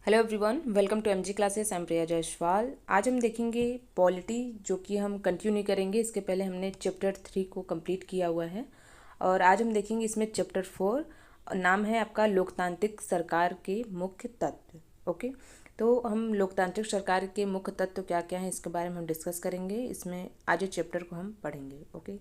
Hello everyone, welcome to MG classes. I am Priya Jaiswal. आज हम देखेंगे पॉलिटी, जो कि हम कंटिन्यू करेंगे। इसके पहले हमने चैप्टर 3 को कंप्लीट किया हुआ है और आज हम देखेंगे इसमें चैप्टर 4। नाम है आपका लोकतांत्रिक सरकार के मुख्य तत्व। ओके, तो हम लोकतांत्रिक सरकार के मुख्य तत्व क्या क्या हैं इसके बारे में हम डिस्कस करेंगे। इसमें आज इस चैप्टर को हम पढ़ेंगे। ओके,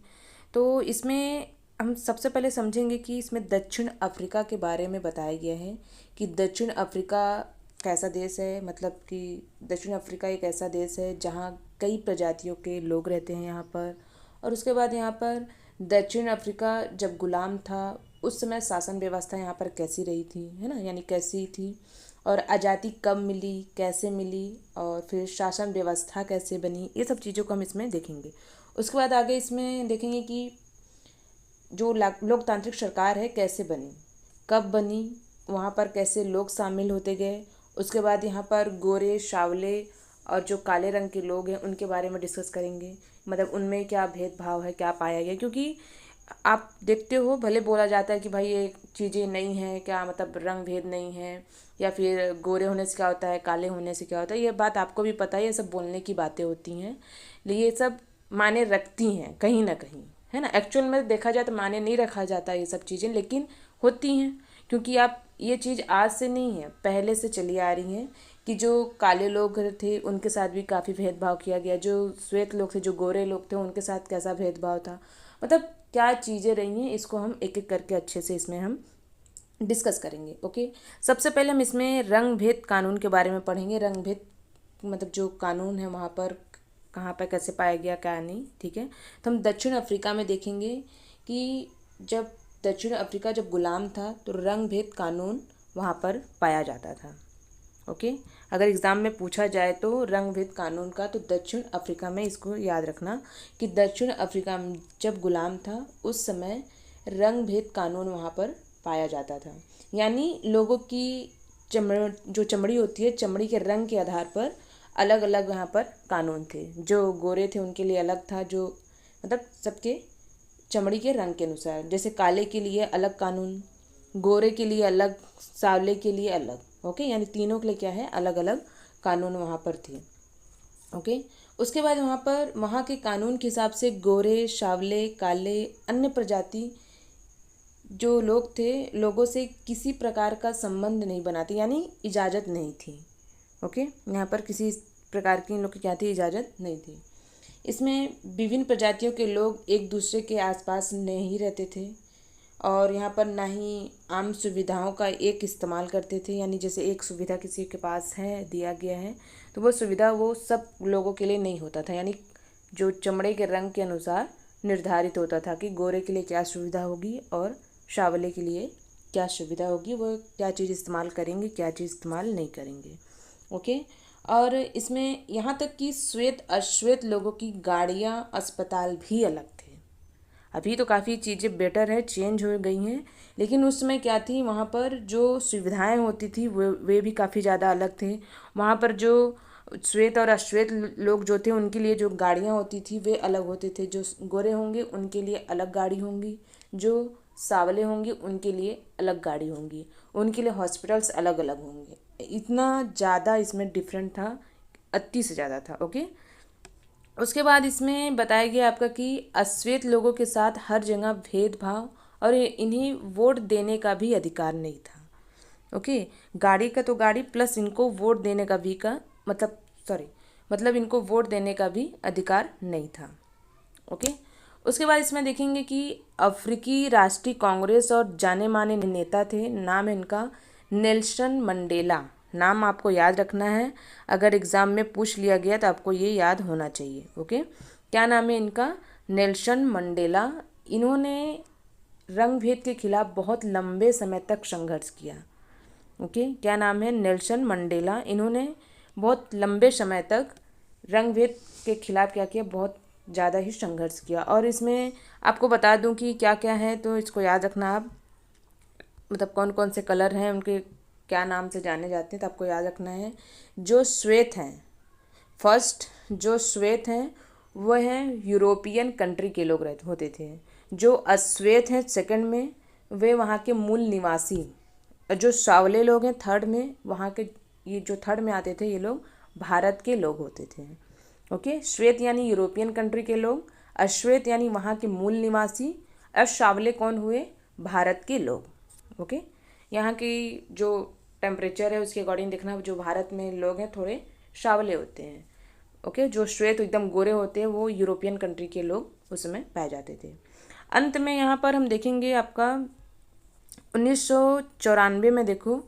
तो इसमें हम सबसे पहले समझेंगे कि इसमें दक्षिण अफ्रीका के बारे में बताया गया है कि दक्षिण अफ्रीका कैसा देश है। मतलब कि दक्षिण अफ्रीका एक ऐसा देश है जहाँ कई प्रजातियों के लोग रहते हैं यहाँ पर। और उसके बाद यहाँ पर दक्षिण अफ्रीका जब गुलाम था उस समय शासन व्यवस्था यहाँ पर कैसी रही थी, है ना, यानी कैसी थी, और आज़ादी कब मिली, कैसे मिली, और फिर शासन व्यवस्था कैसे बनी, ये सब चीज़ों को हम इसमें देखेंगे। उसके बाद आगे इसमें देखेंगे कि जो लोकतांत्रिक सरकार है कैसे बनी, कब बनी, वहाँ पर कैसे लोग शामिल होते गए। उसके बाद यहाँ पर गोरे, सावले और जो काले रंग के लोग हैं उनके बारे में डिस्कस करेंगे। मतलब उनमें क्या भेदभाव है, क्या पाया गया। क्योंकि आप देखते हो, भले बोला जाता है कि भाई ये चीज़ें नहीं हैं, क्या मतलब रंग भेद नहीं है, या फिर गोरे होने से क्या होता है, काले होने से क्या होता है, ये बात आपको भी पता है। ये सब बोलने की बातें होती हैं, लेकिन ये सब माने रखती हैं कहीं ना कहीं, है ना। एक्चुअल में देखा जाए तो माने नहीं रखा जाता ये सब चीज़ें, लेकिन होती हैं। क्योंकि आप ये चीज़ आज से नहीं है, पहले से चली आ रही हैं कि जो काले लोग थे उनके साथ भी काफ़ी भेदभाव किया गया, जो श्वेत लोग थे, जो गोरे लोग थे, उनके साथ कैसा भेदभाव था। मतलब क्या चीज़ें रही हैं, इसको हम एक एक करके अच्छे से इसमें हम डिस्कस करेंगे। ओके, सबसे पहले हम इसमें रंग भेद कानून के बारे में पढ़ेंगे। रंग भेद मतलब जो कानून है वहाँ पर कहाँ पर कैसे पाया गया, क्या नहीं, ठीक है। तो हम दक्षिण अफ्रीका में देखेंगे कि जब दक्षिण अफ्रीका जब गुलाम था तो रंग भेद कानून वहाँ पर पाया जाता था। ओके, अगर एग्ज़ाम में पूछा जाए तो रंग भेद कानून का, तो दक्षिण अफ्रीका में इसको याद रखना कि दक्षिण अफ्रीका में जब गुलाम था उस समय रंग भेद कानून वहाँ पर पाया जाता था। यानी लोगों की जो चमड़ी होती है, चमड़ी के रंग के आधार पर अलग अलग यहाँ पर कानून थे। जो गोरे थे उनके लिए अलग था, जो मतलब सबके चमड़ी के रंग के अनुसार। जैसे काले के लिए अलग कानून, गोरे के लिए अलग, सांवले के लिए अलग। ओके, यानी तीनों के लिए क्या है, अलग अलग कानून वहाँ पर थे। ओके, उसके बाद वहाँ पर वहाँ के कानून के हिसाब से गोरे, सांवले, काले, अन्य प्रजाति जो लोग थे, लोगों से किसी प्रकार का संबंध नहीं बनाते, यानी इजाज़त नहीं थी। ओके, यहाँ पर किसी प्रकार की इन लोग की क्या थी, इजाज़त नहीं थी। इसमें विभिन्न प्रजातियों के लोग एक दूसरे के आसपास नहीं रहते थे और यहाँ पर ना ही आम सुविधाओं का एक इस्तेमाल करते थे। यानी जैसे एक सुविधा किसी के पास है, दिया गया है, तो वो सुविधा वो सब लोगों के लिए नहीं होता था। यानी जो चमड़े के रंग के अनुसार निर्धारित होता था कि गोरे के लिए क्या सुविधा होगी और सांवले के लिए क्या सुविधा होगी, वो क्या चीज़ इस्तेमाल करेंगे, क्या चीज़ इस्तेमाल नहीं करेंगे। ओके, और इसमें यहाँ तक कि श्वेत अश्वेत लोगों की गाड़ियाँ, अस्पताल भी अलग थे। अभी तो काफ़ी चीज़ें बेटर है, चेंज हो गई हैं, लेकिन उस समय क्या थी, वहाँ पर जो सुविधाएं होती थी वे भी काफ़ी ज़्यादा अलग थे। वहाँ पर जो श्वेत और अश्वेत लोग जो थे उनके लिए जो गाड़ियाँ होती थी वे अलग होते थे। जो गोरे होंगे उनके लिए अलग गाड़ी होंगी, जो सांवले होंगे उनके लिए अलग गाड़ी होंगी, उनके लिए हॉस्पिटल्स अलग अलग होंगे। इतना ज़्यादा इसमें डिफरेंट था, अति से ज़्यादा था। ओके, उसके बाद इसमें बताया गया आपका कि अश्वेत लोगों के साथ हर जगह भेदभाव और इन्हें वोट देने का भी अधिकार नहीं था। ओके, गाड़ी का तो गाड़ी प्लस इनको वोट देने का भी का मतलब इनको वोट देने का भी अधिकार नहीं था। ओके, उसके बाद इसमें देखेंगे कि अफ्रीकी राष्ट्रीय कांग्रेस और जाने माने नेता थे। नाम है इनका नेल्सन मंडेला। नाम आपको याद रखना है, अगर एग्ज़ाम में पूछ लिया गया तो आपको ये याद होना चाहिए। ओके, क्या नाम है इनका, नेल्सन मंडेला। इन्होंने रंग भेद के खिलाफ बहुत लंबे समय तक संघर्ष किया। ओके, क्या नाम है, नेल्सन मंडेला। इन्होंने बहुत लंबे समय तक रंग भेद के खिलाफ क्या किया, बहुत ज़्यादा ही संघर्ष किया। और इसमें आपको बता दूं कि क्या क्या है, तो इसको याद रखना आप, मतलब कौन कौन से कलर हैं, उनके क्या नाम से जाने जाते हैं, तो आपको याद रखना है। जो श्वेत हैं, फर्स्ट जो श्वेत हैं वो हैं यूरोपियन कंट्री के लोग रहते होते थे। जो अश्वेत हैं सेकंड में, वे वहाँ के मूल निवासी। जो सांवले लोग हैं थर्ड में, वहाँ के ये जो थर्ड में आते थे ये लोग भारत के लोग होते थे। ओके, श्वेत यानी यूरोपियन कंट्री के लोग, अश्वेत यानी वहाँ के मूल निवासी, और सावले कौन हुए? भारत के लोग। ओके, यहाँ की जो टेम्परेचर है उसके अकॉर्डिंग देखना, जो भारत में लोग हैं थोड़े सावले होते हैं। ओके, जो श्वेत एकदम गोरे होते हैं वो यूरोपियन कंट्री के लोग उसमें पाए जाते थे। अंत में यहाँ पर हम देखेंगे आपका 1994 में, देखो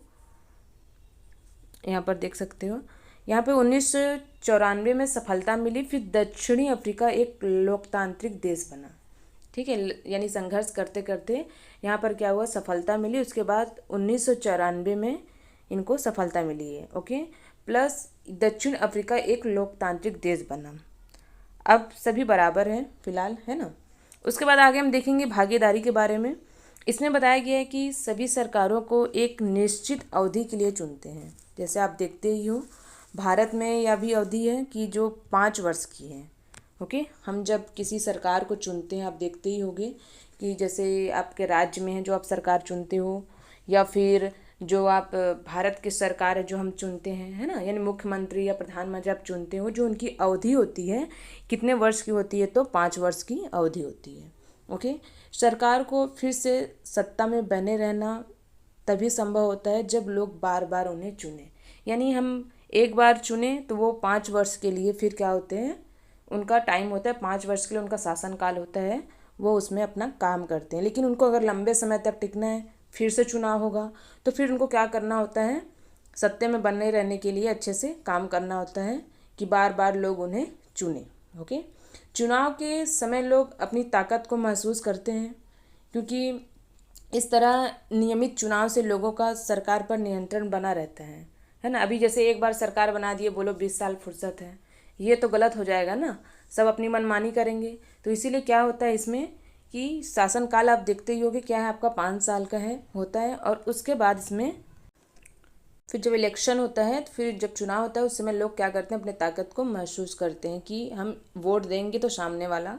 यहाँ पर देख सकते हो, यहाँ पे 1994 में सफलता मिली, फिर दक्षिणी अफ्रीका एक लोकतांत्रिक देश बना। ठीक है, यानी संघर्ष करते करते यहाँ पर क्या हुआ? सफलता मिली। उसके बाद 1994 में इनको सफलता मिली है। ओके, प्लस दक्षिण अफ्रीका एक लोकतांत्रिक देश बना। अब सभी बराबर हैं फिलहाल, है ना। उसके बाद आगे हम देखेंगे भागीदारी के बारे में। इसमें बताया गया है कि सभी सरकारों को एक निश्चित अवधि के लिए चुनते हैं। जैसे आप देखते ही हो भारत में यह भी अवधि है कि जो 5 वर्ष की है। ओके, हम जब किसी सरकार को चुनते हैं, आप देखते ही होंगे कि जैसे आपके राज्य में है जो आप सरकार चुनते हो, या फिर जो आप भारत की सरकार है जो हम चुनते हैं, है ना, यानी मुख्यमंत्री या प्रधानमंत्री आप चुनते हो, जो उनकी अवधि होती है कितने वर्ष की होती है? तो 5 वर्ष की अवधि होती है। ओके, सरकार को फिर से सत्ता में बने रहना तभी संभव होता है जब लोग बार बार उन्हें चुने। यानी हम एक बार चुने तो वो 5 वर्ष के लिए फिर क्या होते हैं? उनका टाइम होता है, 5 वर्ष के लिए उनका शासनकाल होता है, वो उसमें अपना काम करते हैं। लेकिन उनको अगर लंबे समय तक टिकना है, फिर से चुनाव होगा, तो फिर उनको क्या करना होता है? सत्ते में बने रहने के लिए अच्छे से काम करना होता है कि बार बार लोग उन्हें चुने। ओके, चुनाव के समय लोग अपनी ताकत को महसूस करते हैं, क्योंकि इस तरह नियमित चुनाव से लोगों का सरकार पर नियंत्रण बना रहता है ना। अभी जैसे एक बार सरकार बना दिए, बोलो 20 साल फुर्सत है, ये तो गलत हो जाएगा ना, सब अपनी मनमानी करेंगे। तो इसीलिए क्या होता है इसमें कि शासनकाल आप देखते ही होगे क्या है आपका, 5 साल का है होता है। और उसके बाद इसमें फिर जब इलेक्शन होता है, तो फिर जब चुनाव होता है उस समय लोग क्या करते हैं? अपने ताकत को महसूस करते हैं कि हम वोट देंगे तो सामने वाला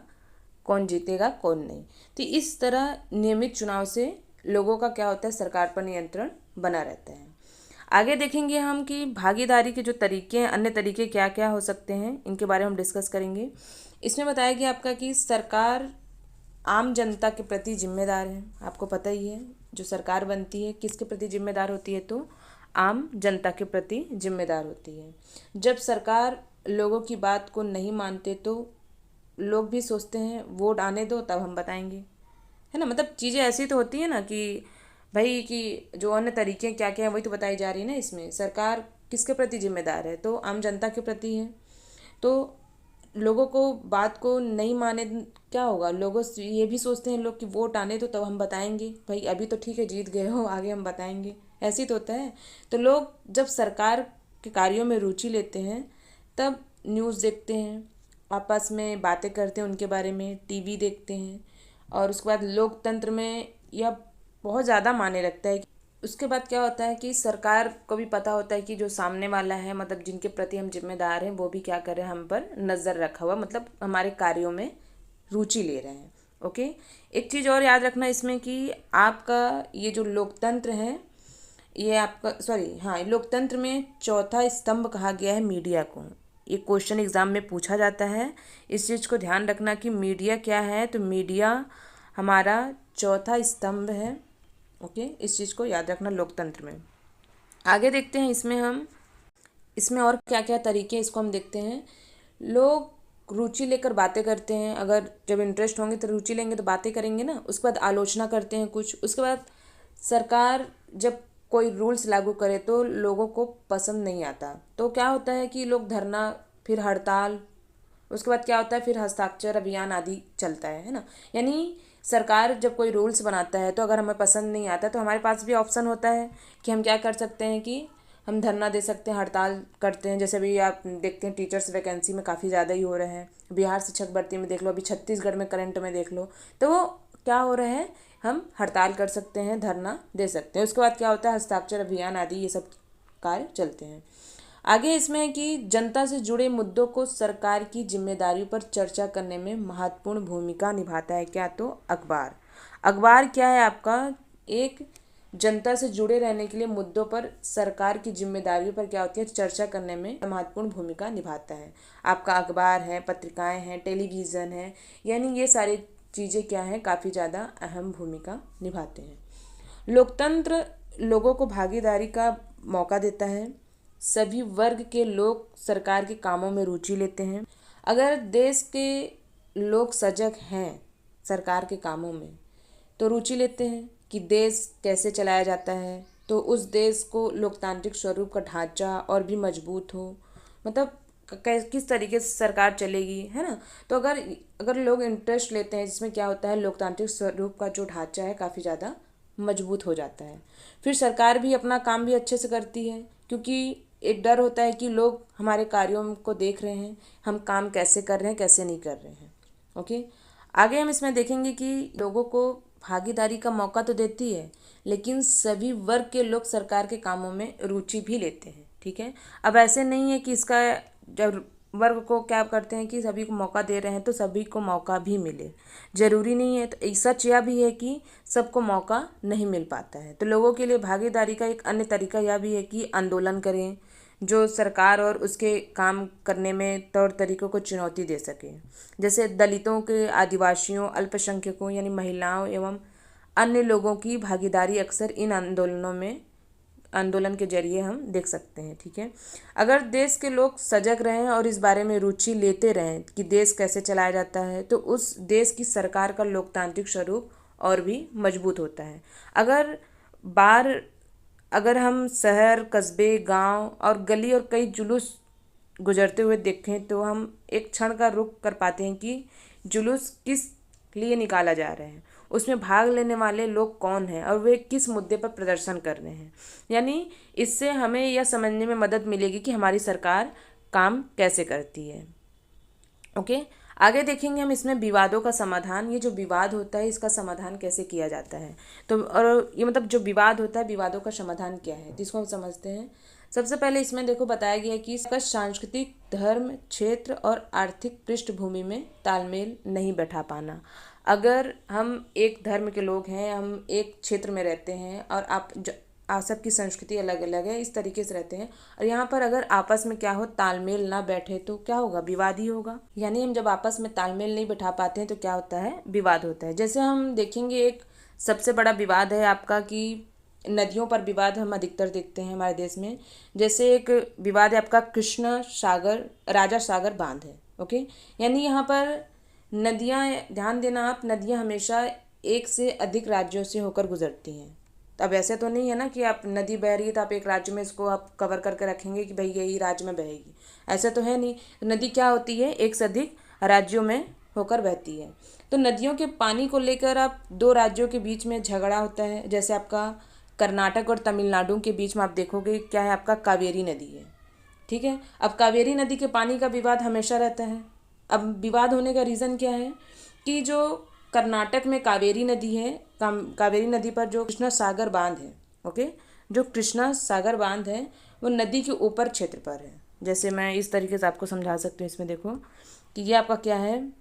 कौन जीतेगा कौन नहीं। तो इस तरह नियमित चुनाव से लोगों का क्या होता है? सरकार पर नियंत्रण बना रहता है। आगे देखेंगे हम कि भागीदारी के जो तरीके हैं, अन्य तरीके क्या क्या हो सकते हैं, इनके बारे में हम डिस्कस करेंगे। इसमें बताया गया आपका कि सरकार आम जनता के प्रति जिम्मेदार है। आपको पता ही है जो सरकार बनती है किसके प्रति जिम्मेदार होती है? तो आम जनता के प्रति जिम्मेदार होती है। जब सरकार लोगों की बात को नहीं मानते तो लोग भी सोचते हैं वोट आने दो तब हम बताएंगे, है ना। मतलब चीज़ें ऐसी तो होती है ना कि भाई कि जो अन्य तरीके क्या क्या है वही तो बताई जा रही है ना। इसमें सरकार किसके प्रति जिम्मेदार है? तो आम जनता के प्रति है। तो लोगों को बात को नहीं माने क्या होगा? लोगों से ये भी सोचते हैं लोग कि वोट आने तो तब हम बताएंगे, भाई अभी तो ठीक है जीत गए हो, आगे हम बताएंगे, ऐसी तो होता है। तो लोग जब सरकार के कार्यों में रुचि लेते हैं तब न्यूज़ देखते हैं, आपस में बातें करते हैं उनके बारे में, टीवी देखते हैं, और उसके बाद लोकतंत्र में यह बहुत ज़्यादा मायने रखता है। उसके बाद क्या होता है कि सरकार को भी पता होता है कि जो सामने वाला है, मतलब जिनके प्रति हम जिम्मेदार हैं, वो भी क्या कर रहे हैं? हम पर नज़र रखा हुआ, मतलब हमारे कार्यों में रुचि ले रहे हैं। ओके, एक चीज़ और याद रखना इसमें कि आपका ये जो लोकतंत्र है, ये आपका लोकतंत्र में चौथा स्तंभ कहा गया है मीडिया को। ये क्वेश्चन एग्जाम में पूछा जाता है, इस चीज़ को ध्यान रखना कि मीडिया क्या है। तो मीडिया हमारा चौथा स्तंभ है। ओके, इस चीज़ को याद रखना लोकतंत्र में। आगे देखते हैं इसमें और क्या क्या तरीके हैं, इसको हम देखते हैं। लोग रुचि लेकर बातें करते हैं, अगर जब इंटरेस्ट होंगे तो रुचि लेंगे तो बातें करेंगे ना। उसके बाद आलोचना करते हैं कुछ। उसके बाद सरकार जब कोई रूल्स लागू करे तो लोगों को पसंद नहीं आता, तो क्या होता है कि लोग धरना, फिर हड़ताल, उसके बाद क्या होता है फिर हस्ताक्षर अभियान आदि चलता है ना। यानी सरकार जब कोई रूल्स बनाता है तो अगर हमें पसंद नहीं आता तो हमारे पास भी ऑप्शन होता है कि हम क्या कर सकते हैं कि हम धरना दे सकते हैं, हड़ताल करते हैं। जैसे अभी आप देखते हैं टीचर्स वैकेंसी में काफ़ी ज़्यादा ही हो रहे हैं, बिहार शिक्षक भर्ती में देख लो, अभी छत्तीसगढ़ में करंट में देख लो, तो वो क्या हो रहे हैं, हम हड़ताल कर सकते हैं, धरना दे सकते हैं। उसके बाद क्या होता है हस्ताक्षर अभियान आदि ये सब कार्य चलते हैं। आगे इसमें है कि जनता से जुड़े मुद्दों को सरकार की जिम्मेदारियों पर चर्चा करने में महत्वपूर्ण भूमिका निभाता है क्या? तो अखबार। अखबार क्या है आपका? एक जनता से जुड़े रहने के लिए मुद्दों पर सरकार की जिम्मेदारियों पर क्या होती है, चर्चा करने में महत्वपूर्ण भूमिका निभाता है। आपका अखबार है, पत्रिकाएं हैं, टेलीविज़न है, यानी ये सारी चीज़ें क्या हैं, काफ़ी ज़्यादा अहम भूमिका निभाते हैं। लोकतंत्र लोगों को भागीदारी का मौका देता है। सभी वर्ग के लोग सरकार के कामों में रुचि लेते हैं। अगर देश के लोग सजग हैं सरकार के कामों में तो रुचि लेते हैं कि देश कैसे चलाया जाता है, तो उस देश को लोकतांत्रिक स्वरूप का ढांचा और भी मजबूत हो, मतलब किस तरीके से सरकार चलेगी, है ना। तो अगर अगर लोग इंटरेस्ट लेते हैं जिसमें क्या होता है, लोकतांत्रिक स्वरूप का जो ढांचा है काफ़ी ज़्यादा मजबूत हो जाता है। फिर सरकार भी अपना काम भी अच्छे से करती है, क्योंकि एक डर होता है कि लोग हमारे कार्यों को देख रहे हैं, हम काम कैसे कर रहे हैं, कैसे नहीं कर रहे हैं। ओके, आगे हम इसमें देखेंगे कि लोगों को भागीदारी का मौका तो देती है, लेकिन सभी वर्ग के लोग सरकार के कामों में रुचि भी लेते हैं। ठीक है, अब ऐसे नहीं है कि इसका जब वर्ग को क्या करते हैं कि सभी को मौका दे रहे हैं तो सभी को मौका भी मिले, ज़रूरी नहीं है। तो सच यह भी है कि सबको मौका नहीं मिल पाता है। तो लोगों के लिए भागीदारी का एक अन्य तरीका यह भी है कि आंदोलन करें, जो सरकार और उसके काम करने में तौर तरीकों को चुनौती दे सके। जैसे दलितों के, आदिवासियों, अल्पसंख्यकों यानी महिलाओं एवं अन्य लोगों की भागीदारी अक्सर इन आंदोलन के जरिए हम देख सकते हैं। ठीक है, अगर देश के लोग सजग रहें और इस बारे में रुचि लेते रहें कि देश कैसे चलाया जाता है, तो उस देश की सरकार का लोकतांत्रिक स्वरूप और भी मजबूत होता है। अगर हम शहर, कस्बे, गांव और गली और कई जुलूस गुजरते हुए देखें तो हम एक क्षण का रुख कर पाते हैं कि जुलूस किस लिए निकाला जा रहा है, उसमें भाग लेने वाले लोग कौन हैं और वे किस मुद्दे पर प्रदर्शन कर रहे हैं। यानी इससे हमें यह समझने में मदद मिलेगी कि हमारी सरकार काम कैसे करती है। ओके, आगे देखेंगे हम इसमें विवादों का समाधान। ये जो विवाद होता है इसका समाधान कैसे किया जाता है, तो और ये मतलब जो विवाद होता है, विवादों का समाधान क्या है, तो इसको हम समझते हैं। सबसे पहले इसमें देखो बताया गया है कि इसका सांस्कृतिक, धर्म, क्षेत्र और आर्थिक पृष्ठभूमि में तालमेल नहीं बैठा पाना। अगर हम एक धर्म के लोग हैं, हम एक क्षेत्र में रहते हैं और आप सबकी संस्कृति अलग अलग है, इस तरीके से रहते हैं, और यहाँ पर अगर आपस में क्या हो, तालमेल ना बैठे तो क्या होगा, विवाद ही होगा। यानी हम जब आपस में तालमेल नहीं बैठा पाते हैं तो क्या होता है, विवाद होता है। जैसे हम देखेंगे एक सबसे बड़ा विवाद है आपका कि नदियों पर विवाद हम अधिकतर देखते हैं हमारे देश में। जैसे एक विवाद है आपका कृष्ण सागर, राजा सागर बांध है। ओके, यानी यहाँ पर नदियाँ, ध्यान देना आप, नदियाँ हमेशा एक से अधिक राज्यों से होकर गुजरती हैं। अब ऐसे तो नहीं है ना कि आप नदी बह रही है तो आप एक राज्य में इसको आप कवर करके रखेंगे कि भाई यही राज्य में बहेगी, ऐसा तो है नहीं। नदी क्या होती है, एक से अधिक राज्यों में होकर बहती है। तो नदियों के पानी को लेकर आप दो राज्यों के बीच में झगड़ा होता है। जैसे आपका कर्नाटक और तमिलनाडु के बीच में आप देखोगे क्या है, आपका कावेरी नदी है। ठीक है, अब कावेरी नदी के पानी का विवाद हमेशा रहता है। अब विवाद होने का रीज़न क्या है कि जो कर्नाटक में कावेरी नदी है, कावेरी नदी पर जो कृष्णा सागर बांध है, ओके, जो कृष्णा सागर बांध है वो नदी के ऊपर क्षेत्र पर है। जैसे मैं इस तरीके से आपको समझा सकती हूँ। इसमें देखो कि ये आपका क्या है,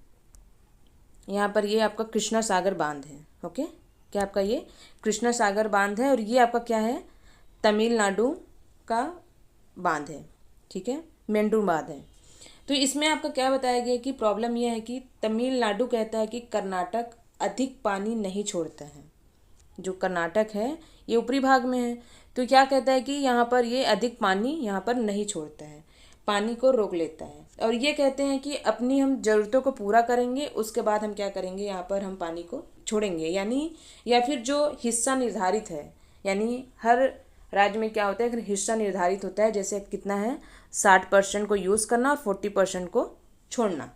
यहाँ पर ये आपका कृष्णा सागर बांध है। ओके, क्या आपका ये कृष्णा सागर बांध है और ये आपका क्या है, तमिलनाडु का बांध है। ठीक है, मेंडू बांध है। तो इसमें आपका क्या बताया गया कि प्रॉब्लम यह है कि तमिलनाडु कहता है कि कर्नाटक अधिक पानी नहीं छोड़ता है। जो कर्नाटक है ये ऊपरी भाग में है, तो क्या कहता है कि यहाँ पर ये अधिक पानी यहाँ पर नहीं छोड़ता है, पानी को रोक लेता है। और ये कहते हैं कि अपनी हम ज़रूरतों को पूरा करेंगे, उसके बाद हम क्या करेंगे, यहाँ पर हम पानी को छोड़ेंगे। यानी या फिर जो हिस्सा निर्धारित है, यानी हर राज्य में क्या होता है, अगर हिस्सा निर्धारित होता है, जैसे कितना है 60% को यूज़ करना और 40% को छोड़ना,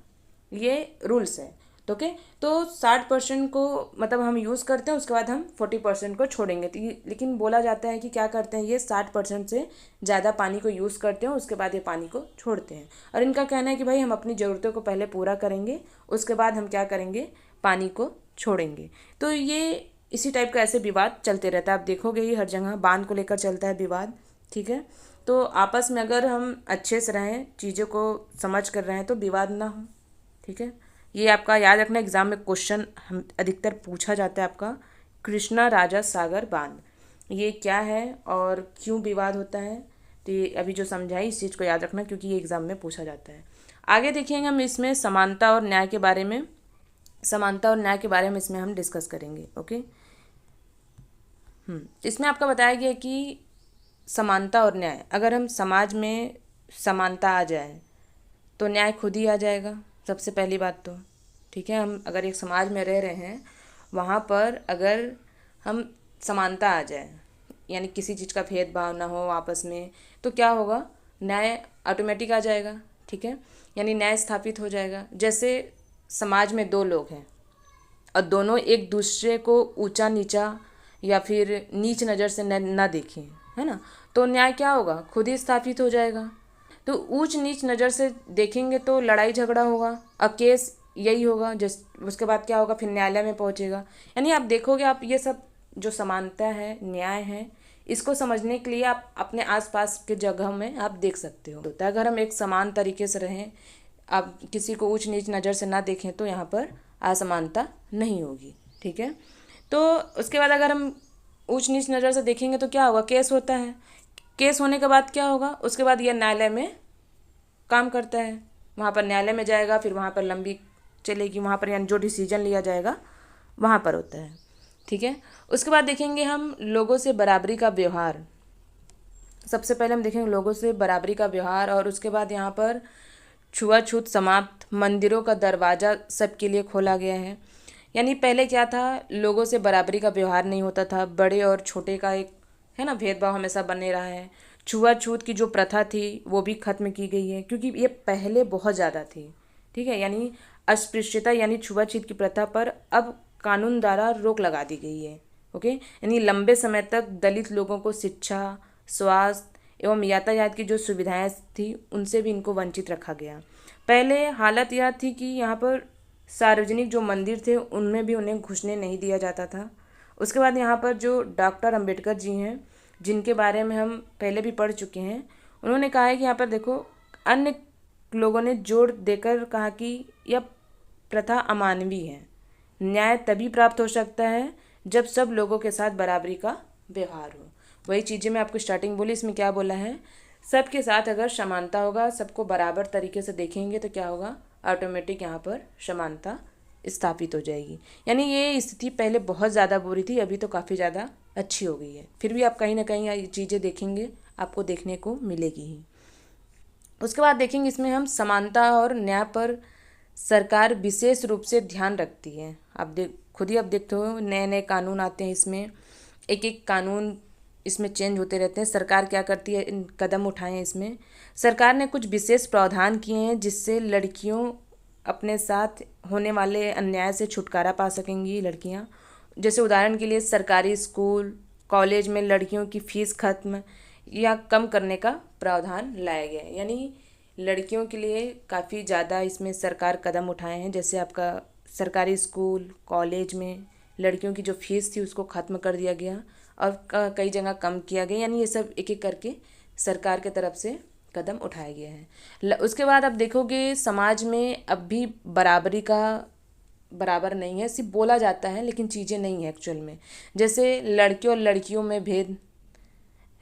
ये रूल्स है। तो ओके, तो 60% को मतलब हम यूज़ करते हैं, उसके बाद हम 40% को छोड़ेंगे। तो लेकिन बोला जाता है कि क्या करते हैं, ये 60% से ज़्यादा पानी को यूज़ करते हैं, उसके बाद ये पानी को छोड़ते हैं। और इनका कहना है कि भाई हम अपनी ज़रूरतों को पहले पूरा करेंगे, उसके बाद हम क्या करेंगे, पानी को छोड़ेंगे। तो ये इसी टाइप का ऐसे विवाद चलते रहता है। आप देखोगे ही हर जगह बांध को लेकर चलता है विवाद। ठीक है, तो आपस में अगर हम अच्छे से रहें, चीज़ों को समझ कर रहे हैं तो विवाद ना हो। ठीक है, ये आपका याद रखना, एग्जाम में क्वेश्चन हम अधिकतर पूछा जाता है आपका कृष्णा राजा सागर बांध। ये क्या है और क्यों विवाद होता है, तो ये अभी जो समझाई इस चीज़ को याद रखना क्योंकि ये एग्ज़ाम में पूछा जाता है। आगे देखेंगे हम इसमें समानता और न्याय के बारे में, समानता और न्याय के बारे में इसमें हम डिस्कस करेंगे। ओके, इसमें आपका बताया गया कि समानता और न्याय, अगर हम समाज में समानता आ जाए तो न्याय खुद ही आ जाएगा, सबसे पहली बात तो। ठीक है, हम अगर एक समाज में रह रहे हैं, वहाँ पर अगर हम समानता आ जाए, यानी किसी चीज़ का भेदभाव ना हो आपस में, तो क्या होगा, न्याय ऑटोमेटिक आ जाएगा। ठीक है, यानी न्याय स्थापित हो जाएगा। जैसे समाज में दो लोग हैं और दोनों एक दूसरे को ऊंचा नीचा या फिर नीच नज़र से न देखें, है ना, तो न्याय क्या होगा, खुद ही स्थापित हो जाएगा। तो ऊंच नीच नज़र से देखेंगे तो लड़ाई झगड़ा होगा और केस यही होगा, जिस उसके बाद क्या होगा, फिर न्यायालय में पहुंचेगा। यानी आप देखोगे, आप ये सब जो समानता है, न्याय है, इसको समझने के लिए आप अपने आसपास के जगह में आप देख सकते हो। तो अगर हम एक समान तरीके से रहें, आप किसी को ऊंच नीच नज़र से ना देखें, तो यहाँ पर असमानता नहीं होगी। ठीक है, तो उसके बाद अगर हम ऊंच नीच नज़र से देखेंगे तो क्या होगा, केस होता है। केस होने के बाद क्या होगा, उसके बाद यह न्यायालय में काम करता है, वहाँ पर न्यायालय में जाएगा, फिर वहाँ पर लंबी चलेगी, वहाँ पर यानी जो डिसीजन लिया जाएगा वहाँ पर होता है। ठीक है, उसके बाद देखेंगे हम लोगों से बराबरी का व्यवहार। सबसे पहले हम देखेंगे लोगों से बराबरी का व्यवहार, और उसके बाद यहाँ पर छुआछूत समाप्त, मंदिरों का दरवाज़ा सबके लिए खोला गया है। यानी पहले क्या था, लोगों से बराबरी का व्यवहार नहीं होता था, बड़े और छोटे का एक, है ना, भेदभाव हमेशा बने रहा है। छुआछूत की जो प्रथा थी वो भी खत्म की गई है, क्योंकि ये पहले बहुत ज़्यादा थी। ठीक है, यानी अस्पृश्यता यानी छुआछूत की प्रथा पर अब कानून द्वारा रोक लगा दी गई है। ओके, यानी लंबे समय तक दलित लोगों को शिक्षा, स्वास्थ्य एवं यातायात की जो सुविधाएं थी उनसे भी इनको वंचित रखा गया। पहले हालत यह थी कि यहाँ पर सार्वजनिक जो मंदिर थे उनमें भी उन्हें घुसने नहीं दिया जाता था। उसके बाद यहाँ पर जो डॉक्टर अंबेडकर जी हैं, जिनके बारे में हम पहले भी पढ़ चुके हैं, उन्होंने कहा है कि यहाँ पर देखो, अन्य लोगों ने जोर देकर कहा कि यह प्रथा अमानवीय है। न्याय तभी प्राप्त हो सकता है जब सब लोगों के साथ बराबरी का व्यवहार हो। वही चीज़ें मैं आपको स्टार्टिंग बोली, इसमें क्या बोला है, सबके साथ अगर समानता होगा, सबको बराबर तरीके से देखेंगे तो क्या होगा, ऑटोमेटिक यहाँ पर समानता स्थापित हो जाएगी। यानी ये स्थिति पहले बहुत ज़्यादा बुरी थी, अभी तो काफ़ी ज़्यादा अच्छी हो गई है। फिर भी आप कहीं ना कहीं ये चीज़ें देखेंगे, आपको देखने को मिलेगी ही। उसके बाद देखेंगे इसमें हम समानता और न्याय पर सरकार विशेष रूप से ध्यान रखती है। आप खुद ही आप देखते हो, नए नए कानून आते हैं, इसमें एक एक कानून इसमें चेंज होते रहते हैं। सरकार क्या करती है, इन कदम उठाए हैं। इसमें सरकार ने कुछ विशेष प्रावधान किए हैं जिससे लड़कियों अपने साथ होने वाले अन्याय से छुटकारा पा सकेंगी लड़कियां। जैसे उदाहरण के लिए सरकारी स्कूल, कॉलेज में लड़कियों की फीस खत्म या कम करने का प्रावधान लाया गया है। यानी लड़कियों के लिए काफ़ी ज़्यादा इसमें सरकार कदम उठाए हैं। जैसे आपका सरकारी स्कूल, कॉलेज में लड़कियों की जो फीस थी उसको ख़त्म कर दिया गया और कई जगह कम किया गया। यानी ये सब एक एक करके सरकार के तरफ से कदम उठाया गया है। उसके बाद आप देखोगे समाज में अब भी बराबरी का बराबर नहीं है, सिर्फ बोला जाता है लेकिन चीज़ें नहीं है एक्चुअल में। जैसे लड़के और लड़कियों में भेद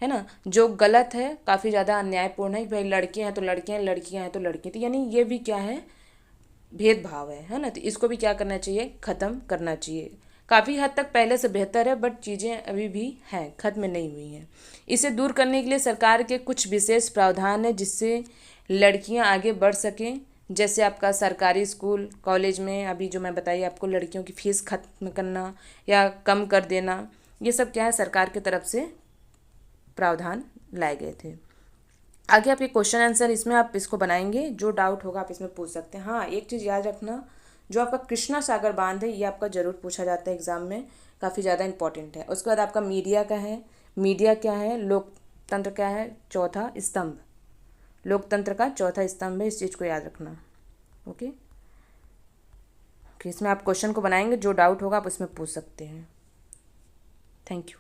है ना, जो गलत है, काफ़ी ज़्यादा अन्यायपूर्ण है कि भाई लड़के हैं तो लड़के हैं, लड़कियां हैं तो लड़के, तो यानी ये भी क्या है, भेदभाव है ना। तो इसको भी क्या करना चाहिए, ख़त्म करना चाहिए। काफ़ी हद तक पहले से बेहतर है, बट चीज़ें अभी भी हैं, खत्म नहीं हुई हैं। इसे दूर करने के लिए सरकार के कुछ विशेष प्रावधान है जिससे लड़कियां आगे बढ़ सकें। जैसे आपका सरकारी स्कूल, कॉलेज में अभी जो मैं बताई आपको, लड़कियों की फ़ीस खत्म करना या कम कर देना, ये सब क्या है, सरकार की तरफ से प्रावधान लाए गए थे। आगे आप ये क्वेश्चन आंसर इसमें आप इसको बनाएंगे, जो डाउट होगा आप इसमें पूछ सकते हैं। हाँ, एक चीज़ याद रखना, जो आपका कृष्णा सागर बांध है ये आपका ज़रूर पूछा जाता है एग्जाम में, काफ़ी ज़्यादा इंपॉर्टेंट है। उसके बाद आपका मीडिया का है, मीडिया क्या है, लोकतंत्र क्या है, चौथा स्तंभ, लोकतंत्र का चौथा स्तंभ है, इस चीज़ को याद रखना। ओके, इसमें आप क्वेश्चन को बनाएंगे, जो डाउट होगा आप उसमें पूछ सकते हैं। Thank you.